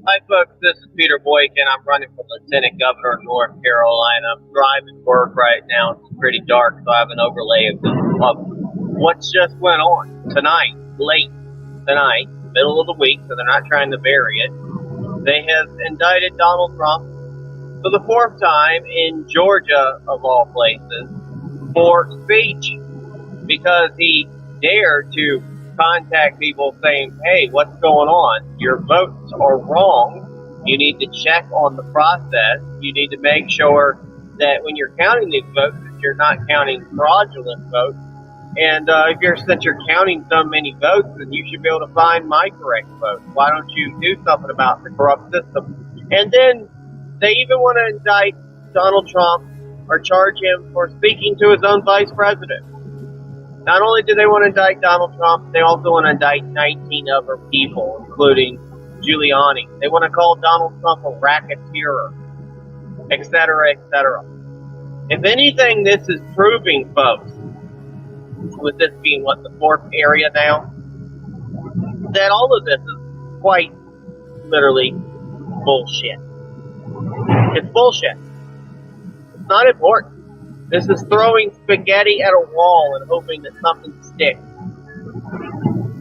Hi, folks. This is Peter Boykin. I'm running for Lieutenant Governor of North Carolina. I'm driving to work right now. It's pretty dark, so I have an overlay of what just went on tonight, late tonight, middle of the week, so they're not trying to bury it. They have indicted Donald Trump for the fourth time in Georgia, of all places, for speech because he dared to contact people saying, hey, what's going on? Your votes are wrong. You need to check on the process. You need to make sure that when you're counting these votes, that you're not counting fraudulent votes. And since you're counting so many votes, then you should be able to find my correct vote. Why don't you do something about the corrupt system? And then they even want to indict Donald Trump or charge him for speaking to his own vice president. Not only do they want to indict Donald Trump, they also want to indict 19 other people, including Giuliani. They want to call Donald Trump a racketeer, et cetera, et cetera. If anything, this is proving, folks, with this being, the fourth area now, that all of this is quite literally bullshit. It's bullshit. It's not important. This is throwing spaghetti at a wall and hoping that something sticks.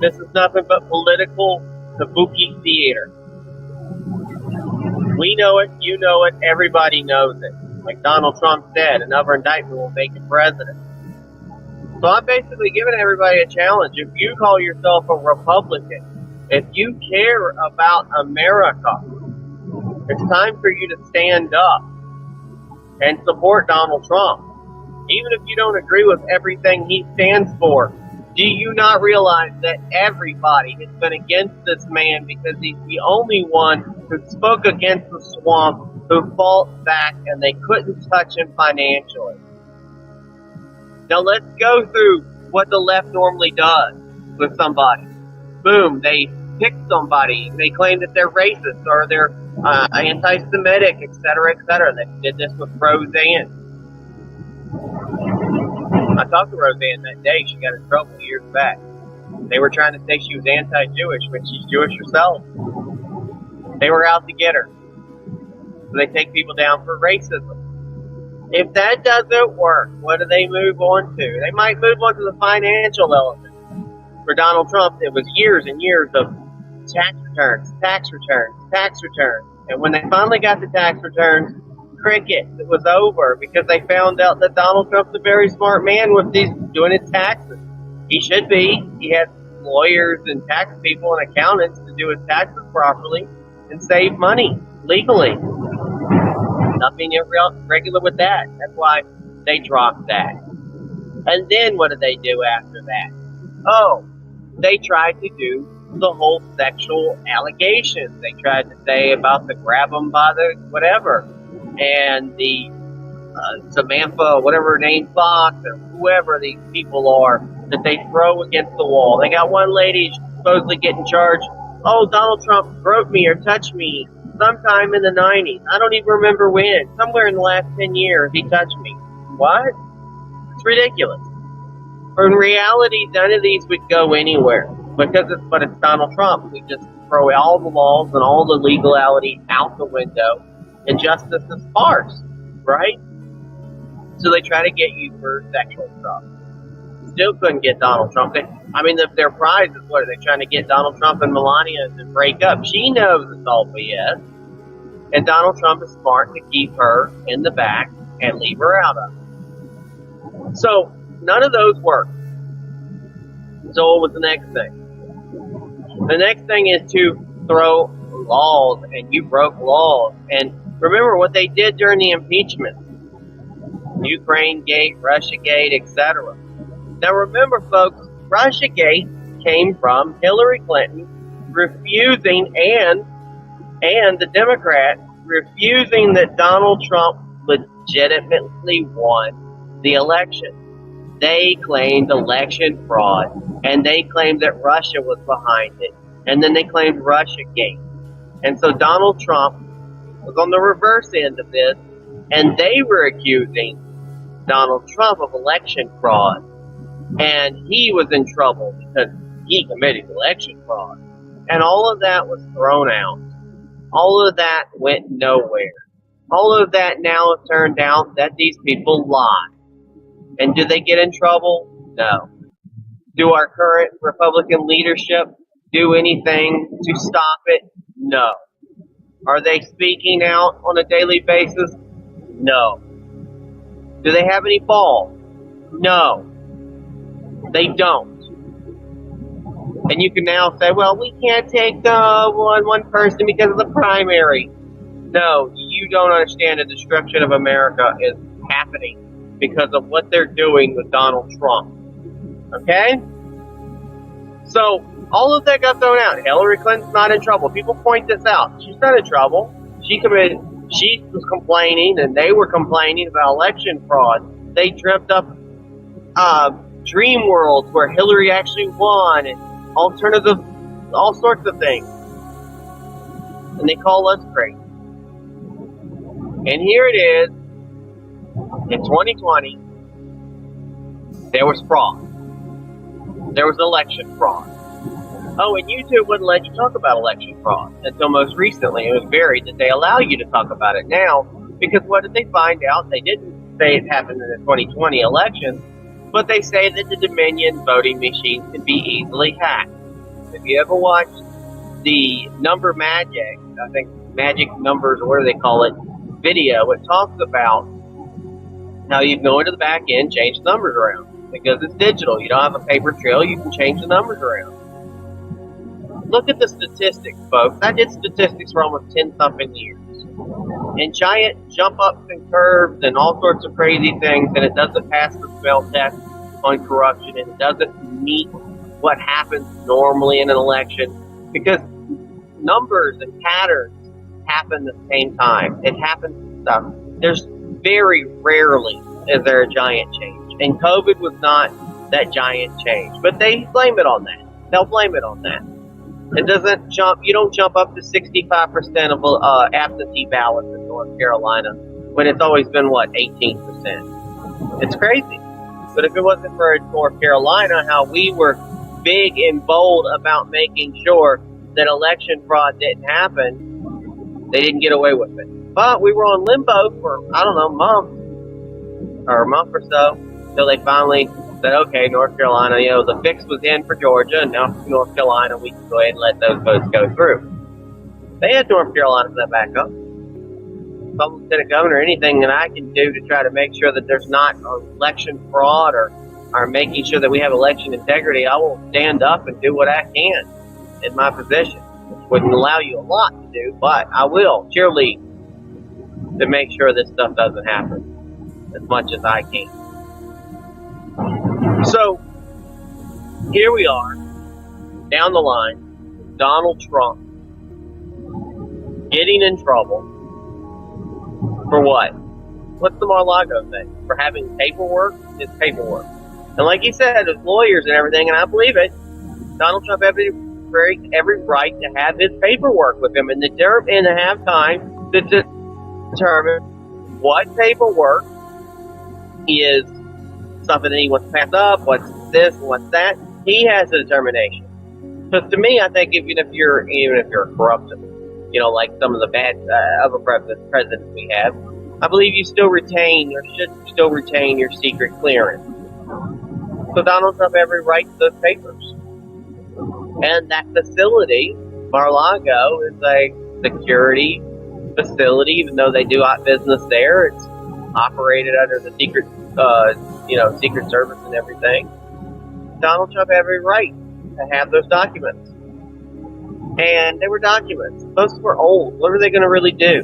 This is nothing but political kabuki theater. We know it, you know it, everybody knows it. Like Donald Trump said, another indictment will make him president. So I'm basically giving everybody a challenge. If you call yourself a Republican, if you care about America, it's time for you to stand up and support Donald Trump. Even if you don't agree with everything he stands for, do you not realize that everybody has been against this man because he's the only one who spoke against the swamp, who fought back, and they couldn't touch him financially? Now let's go through what the left normally does with somebody. Boom, they pick somebody, they claim that they're racist or they're anti-Semitic, et cetera, et cetera. They did this with Roseanne. I talked to Roseanne that day. She got in trouble years back. They were trying to say she was anti-Jewish when she's Jewish herself. They were out to get her. So they take people down for racism. If that doesn't work, what do they move on to? They might move on to the financial element. For Donald Trump, it was years and years of tax returns. And when they finally got the tax returns, cricket, it was over because they found out that Donald Trump's a very smart man with doing his taxes. He should be. He has lawyers and tax people and accountants to do his taxes properly and save money legally. Nothing irregular with that. That's why they dropped that. And then what did they do after that? Oh, they tried to do the whole sexual allegations. They tried to say about the grab them by the whatever. And the Samantha, whatever her name, Fox, or whoever these people are, that they throw against the wall. They got one lady supposedly getting charged. Oh, Donald Trump groped me or touched me sometime in the 90s. I don't even remember when. Somewhere in the last 10 years, he touched me. What? It's ridiculous. In reality, none of these would go anywhere because it's Donald Trump. We just throw all the laws and all the legality out the window. And justice is farce, right? So they try to get you for sexual stuff. Still couldn't get Donald Trump. Their prize is what? Are they trying to get Donald Trump and Melania to break up? She knows it's all BS. And Donald Trump is smart to keep her in the back and leave her out of it. So none of those work. So what was the next thing? The next thing is to throw laws, and you broke laws. And remember what they did during the impeachment. Ukraine Gate, Russia Gate, etc. Now remember, folks, Russia Gate came from Hillary Clinton refusing and the Democrats refusing that Donald Trump legitimately won the election. They claimed election fraud, and they claimed that Russia was behind it. And then they claimed Russia Gate. And so Donald Trump was on the reverse end of this, and they were accusing Donald Trump of election fraud. And he was in trouble because he committed election fraud. And all of that was thrown out. All of that went nowhere. All of that now has turned out that these people lie. And do they get in trouble? No. Do our current Republican leadership do anything to stop it? No. Are they speaking out on a daily basis? No. Do they have any balls? No. They don't. And you can now say, well, we can't take one person because of the primary. No, you don't understand the destruction of America is happening because of what they're doing with Donald Trump. Okay? So, all of that got thrown out. Hillary Clinton's not in trouble. People point this out. She's not in trouble. She was complaining, and they were complaining about election fraud. They dreamt up dream worlds where Hillary actually won, and alternative, all sorts of things. And they call us crazy. And here it is, in 2020, there was fraud. There was election fraud. Oh, and YouTube wouldn't let you talk about election fraud until most recently. It was buried that they allow you to talk about it now, because what did they find out? They didn't say it happened in the 2020 election, but they say that the Dominion voting machines can be easily hacked. If you ever watched the Number Magic, I think Magic Numbers, or what do they call it, video, it talks about how you can go into the back end, change the numbers around. Because it's digital. You don't have a paper trail, you can change the numbers around. Look at the statistics, folks. I did statistics for almost 10-something years. And giant jump-ups and curves and all sorts of crazy things, and it doesn't pass the smell test on corruption, and it doesn't meet what happens normally in an election, because numbers and patterns happen at the same time. It happens stuff. There's very rarely is there a giant change. And COVID was not that giant change. But they blame it on that. They'll blame it on that. It doesn't jump, you don't jump up to 65% of absentee ballots in North Carolina when it's always been, 18%. It's crazy. But if it wasn't for North Carolina, how we were big and bold about making sure that election fraud didn't happen, they didn't get away with it. But we were on limbo for, a month or so, until they finally said, okay, North Carolina, the fix was in for Georgia, and now for North Carolina, we can go ahead and let those votes go through. They had North Carolina for that backup. If I'm lieutenant governor, anything that I can do to try to make sure that there's not election fraud or making sure that we have election integrity, I will stand up and do what I can in my position. Which wouldn't allow you a lot to do, but I will cheerlead to make sure this stuff doesn't happen as much as I can. So, here we are, down the line, Donald Trump getting in trouble for what? What's the Mar-a-Lago thing? For having paperwork? It's paperwork. And like he said, his lawyers and everything, and I believe it, Donald Trump had every right to have his paperwork with him and to have time to determine what paperwork is something that he wants to pass up, what's this, what's that. He has a determination. Because to me, I think even if you're corrupted, like some of the bad other presidents we have, I believe you still retain or should still retain your secret clearance. So Donald Trump has every right to those papers. And that facility, Mar-a-Lago, is a security facility, even though they do business there. It's operated under the secret Secret Service and everything. Donald Trump had every right to have those documents. And they were documents. Those were old. What are they going to really do?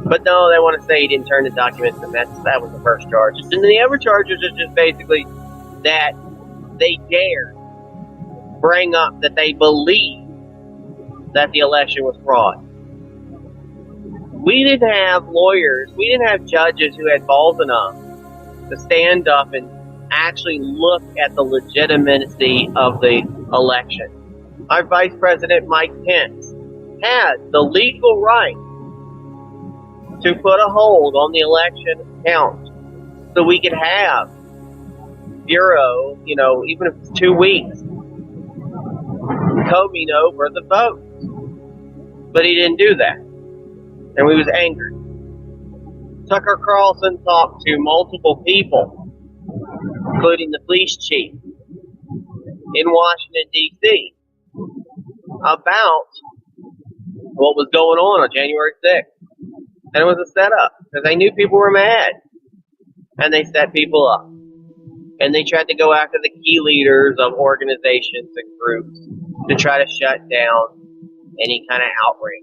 But no, they want to say he didn't turn the documents, and that was the first charge. And then the other charges are just basically that they dared bring up that they believe that the election was fraud. We didn't have lawyers, we didn't have judges who had balls enough to stand up and actually look at the legitimacy of the election. Our Vice President Mike Pence had the legal right to put a hold on the election count so we could have Bureau, even if it's 2 weeks, combing over the votes. But he didn't do that. And we was angry. Tucker Carlson talked to multiple people, including the police chief in Washington, D.C., about what was going on January 6th. And it was a setup, because they knew people were mad. And they set people up. And they tried to go after the key leaders of organizations and groups to try to shut down any kind of outrage.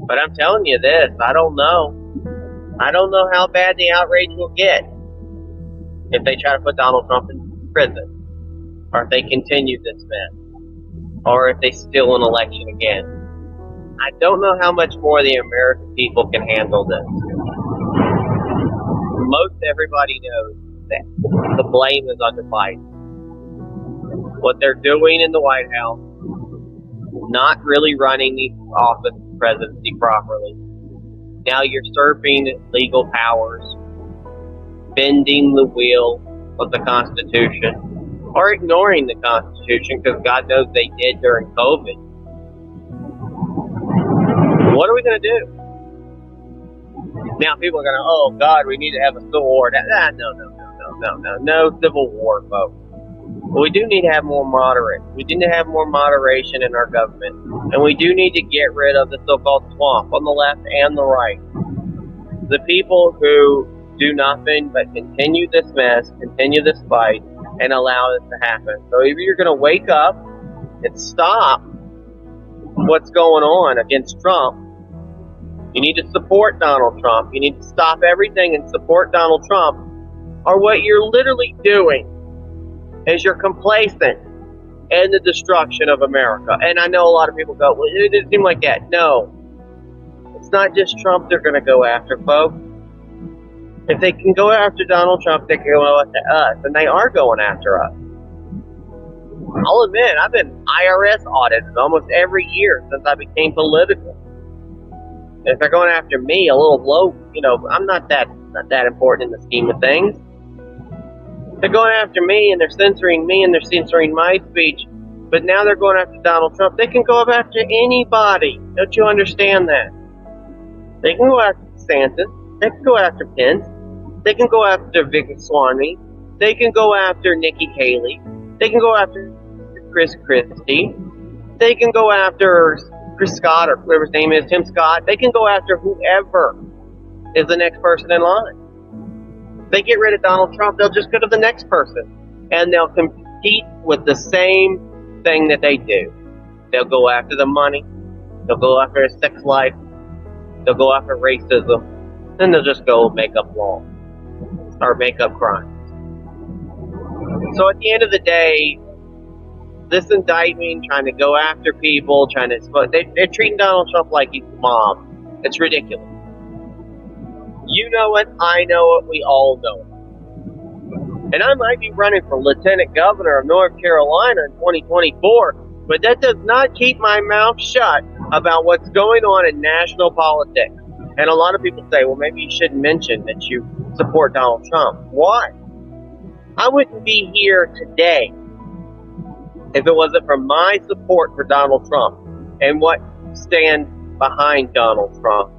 But I'm telling you this, I don't know. I don't know how bad the outrage will get if they try to put Donald Trump in prison, or if they continue this mess, or if they steal an election again. I don't know how much more the American people can handle this. Most everybody knows that the blame is on the Biden. What they're doing in the White House, not really running the office of presidency properly. Now usurping legal powers, bending the will of the Constitution, or ignoring the Constitution, because God knows they did during COVID. What are we going to do? Now people are going to, oh God, we need to have a civil war. No civil war, folks. But we do need to have more moderate. We do need to have more moderation in our government. And we do need to get rid of the so-called swamp on the left and the right. The people who do nothing but continue this mess, continue this fight, and allow this to happen. So either you're going to wake up and stop what's going on against Trump. You need to support Donald Trump. You need to stop everything and support Donald Trump. Or what you're literally doing is you're complacent in the destruction of America. And I know a lot of people go, well, it didn't seem like that. No. It's not just Trump they're going to go after, folks. If they can go after Donald Trump, they can go after us. And they are going after us. I'll admit, I've been IRS audited almost every year since I became political. And if they're going after me, a little low, I'm not that important in the scheme of things. They're going after me, and they're censoring me, and they're censoring my speech. But now they're going after Donald Trump. They can go after anybody. Don't you understand that? They can go after DeSantis. They can go after Pence. They can go after Vicky Swaney. They can go after Nikki Haley. They can go after Chris Christie. They can go after Chris Scott, or whoever his name is, Tim Scott. They can go after whoever is the next person in line. If they get rid of Donald Trump, they'll just go to the next person. And they'll compete with the same thing that they do. They'll go after the money. They'll go after his sex life. They'll go after racism. Then they'll just go make up law. Or make up crimes. So at the end of the day, this indictment, trying to go after people, they're treating Donald Trump like he's the mob. It's ridiculous. You know it, I know it, we all know it. And I might be running for Lieutenant Governor of North Carolina in 2024, but that does not keep my mouth shut about what's going on in national politics. And a lot of people say, well, maybe you shouldn't mention that you support Donald Trump. Why? I wouldn't be here today if it wasn't for my support for Donald Trump and what stands behind Donald Trump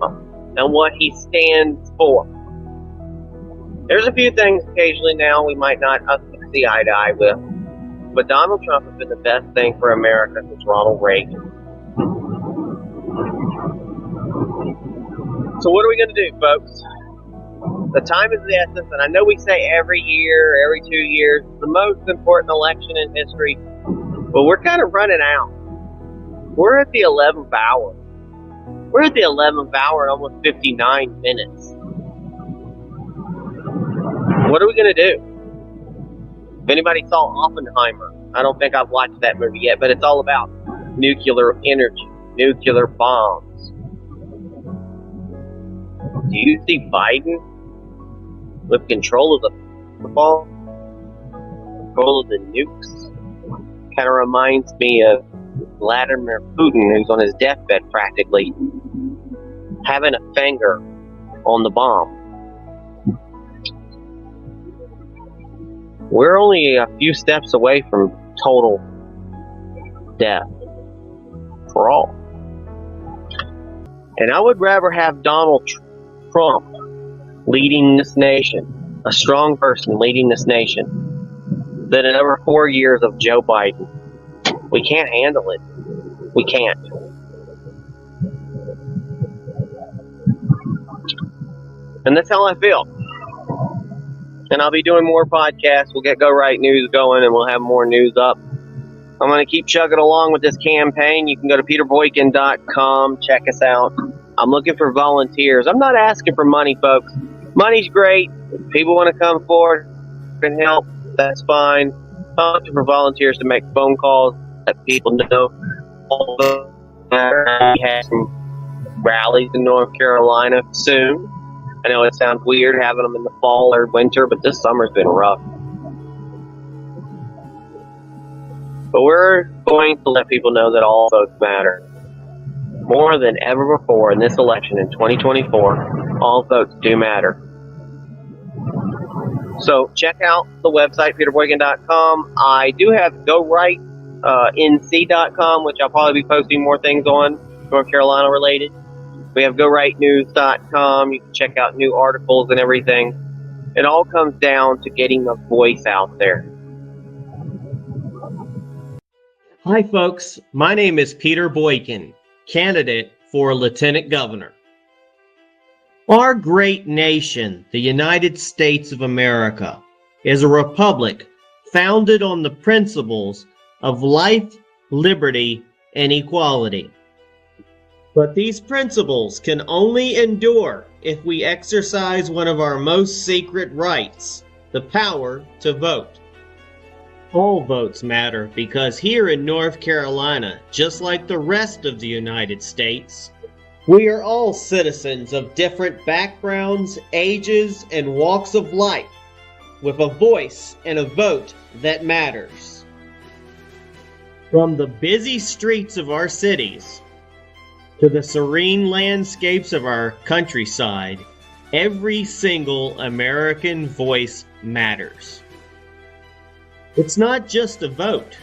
and what he stands for. There's a few things occasionally now we might not see eye to eye with, but Donald Trump has been the best thing for America since Ronald Reagan. So what are we going to do, folks? The time is the essence, and I know we say every year, every 2 years, the most important election in history, but we're kind of running out. We're at the 11th hour. We're at the 11th hour in almost 59 minutes. What are we going to do? If anybody saw Oppenheimer, I don't think I've watched that movie yet, but it's all about nuclear energy, nuclear bombs. Do you see Biden with control of the football, control of the nukes? Kind of reminds me of Vladimir Putin, who's on his deathbed practically, having a finger on the bomb. We're only a few steps away from total death for all. And I would rather have Donald Trump leading this nation, a strong person leading this nation, than another 4 years of Joe Biden. We can't handle it. We can't. And that's how I feel. And I'll be doing more podcasts. We'll get Go Right News going, and we'll have more news up. I'm going to keep chugging along with this campaign. You can go to peterboykin.com. Check us out. I'm looking for volunteers. I'm not asking for money, folks. Money's great. If people want to come forward and help, that's fine. I'm looking for volunteers to make phone calls, let people know. We have some rallies in North Carolina soon. I know it sounds weird having them in the fall or winter, but this summer's been rough. But we're going to let people know that all votes matter. More than ever before in this election in 2024, all votes do matter. So check out the website, peterboykin.com. I do have GoRightNC.com, which I'll probably be posting more things on, North Carolina related. We have GoRightNews.com. You can check out new articles and everything. It all comes down to getting a voice out there. Hi, folks. My name is Peter Boykin, candidate for Lieutenant Governor. Our great nation, the United States of America, is a republic founded on the principles of life, liberty, and equality. But these principles can only endure if we exercise one of our most sacred rights, the power to vote. All votes matter because here in North Carolina, just like the rest of the United States, we are all citizens of different backgrounds, ages, and walks of life, with a voice and a vote that matters. From the busy streets of our cities to the serene landscapes of our countryside, every single American voice matters. It's not just a vote.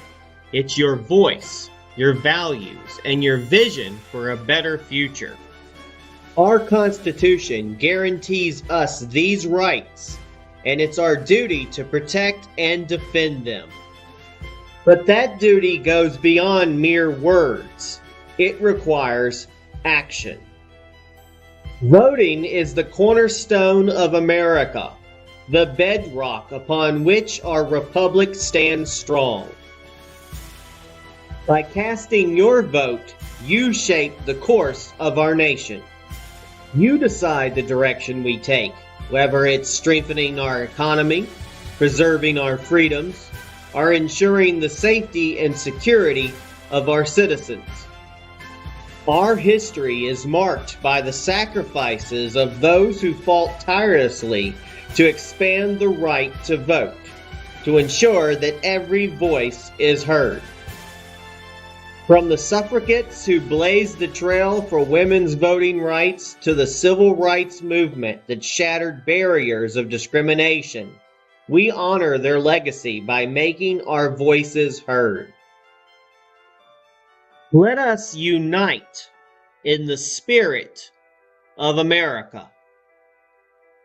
It's your voice, your values, and your vision for a better future. Our Constitution guarantees us these rights, and it's our duty to protect and defend them. But that duty goes beyond mere words. It requires action. Voting is the cornerstone of America, the bedrock upon which our republic stands strong. By casting your vote, you shape the course of our nation. You decide the direction we take, whether it's strengthening our economy, preserving our freedoms, or ensuring the safety and security of our citizens. Our history is marked by the sacrifices of those who fought tirelessly to expand the right to vote, to ensure that every voice is heard. From the suffragettes who blazed the trail for women's voting rights to the civil rights movement that shattered barriers of discrimination, we honor their legacy by making our voices heard. Let us unite in the spirit of America.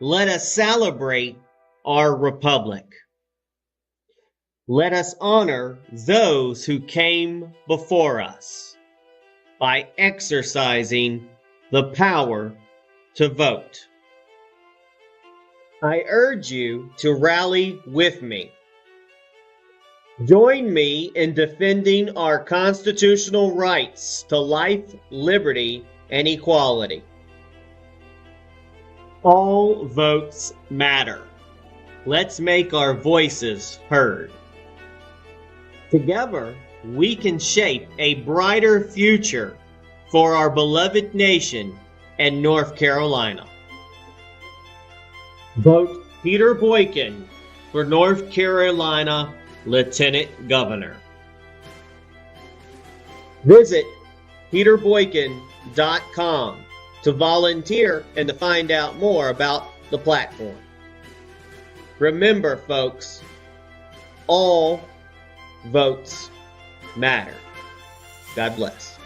Let us celebrate our republic. Let us honor those who came before us by exercising the power to vote. I urge you to rally with me. Join me in defending our constitutional rights to life, liberty, and equality. All votes matter. Let's make our voices heard. Together, we can shape a brighter future for our beloved nation and North Carolina. Vote Peter Boykin for North Carolina Lieutenant Governor. Visit peterboykin.com to volunteer and to find out more about the platform. Remember, folks, all votes matter. God bless.